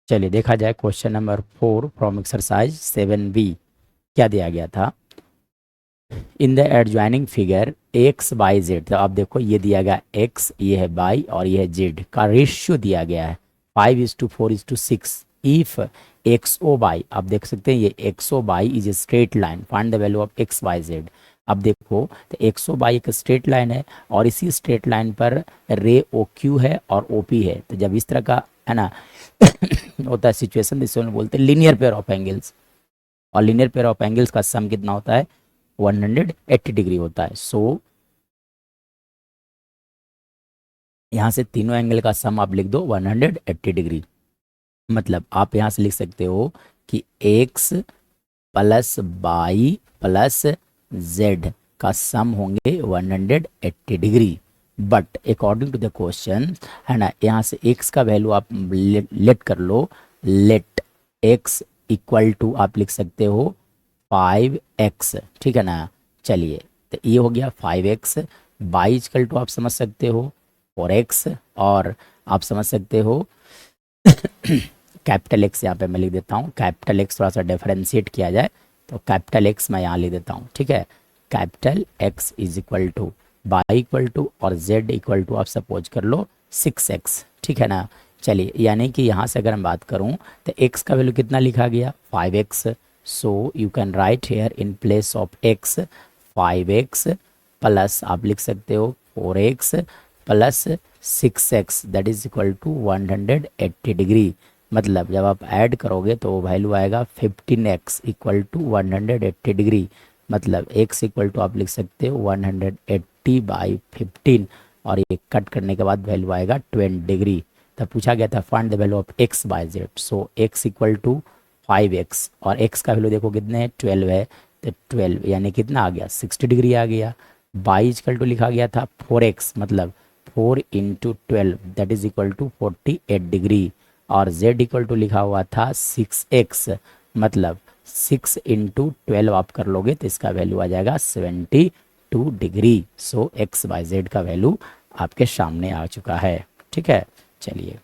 चलिए देखा जाए question number 4 from exercise 7b। क्या दिया गया था? In the adjoining figure x by Z, तो आप देखो ये दिया गया एक्स, ये है बाई और ये है जेड का रेशियो दिया गया है 5:4:6। इफ एक्स ओ बाई, आप देख सकते हैं ये X O Y is a straight line, find the value of X by Z. अब देखो तो एक्स ओ बाई एक स्ट्रेट लाइन है और इसी स्ट्रेट लाइन पर रे ओ क्यू है और ओ पी है। तो जब इस तरह का है ना होता है सिचुएशन, जिससे हम बोलते हैं लीनियर पेयर ऑफ एंगल्स, और लीनियर पेयर ऑफ एंगल्स का सम कितना होता है? 180 डिग्री होता है। सो यहाँ से तीनों एंगल का सम आप लिख दो 180 डिग्री। मतलब आप यहाँ से लिख सकते हो कि X plus Y plus Z का सम होंगे 180 degree. But according to the question, है ना, यहाँ से एक्स का वैल्यू आप लेट कर लो। लेट एक्स इक्वल टू आप लिख सकते हो 5x, ठीक है ना। चलिए तो ये हो गया 5x। बाई इक्वल टू आप समझ सकते हो 4x, और आप समझ सकते हो कैपिटल एक्स यहाँ पे मैं लिख देता हूँ। कैपिटल एक्स थोड़ा सा डिफरेंशिएट किया जाए तो कैपिटल एक्स मैं यहाँ लिख देता हूँ, ठीक है। Capital X is equal to Y equal to और जेड इक्वल टू आप सपोज कर लो 6x, ठीक है ना। चलिए यानी कि यहाँ से अगर मैं बात करूँ तो x का वैल्यू कितना लिखा गया? 5x। So you can write here in place of x 5x plus आप लिख सकते हो 4x plus 6x, that is equal to 180 degree. मतलब जब आप ऐड करोगे तो वो वैल्यू आएगा 15x इक्वल टू 180 डिग्री। मतलब x इक्वल टू आप लिख सकते हो 180/15, और ये कट करने के बाद वैल्यू आएगा 20 डिग्री। तब पूछा गया था find the value of x by Z. So x equal to 5x, और x का वैल्यू देखो कितने है? 12 है। तो 12 यानी कितना आ गया? 60 डिग्री आ गया। बाई इक्वल टू लिखा गया था 4x, मतलब 4 into 12 that is equal to 48 degree. और z इक्वल टू लिखा हुआ था 6x, मतलब 6 इंटू 12 आप कर लोगे तो इसका वैल्यू आ जाएगा 72 degree. So x by Z का वैल्यू आपके सामने आ चुका है, ठीक है। चलिए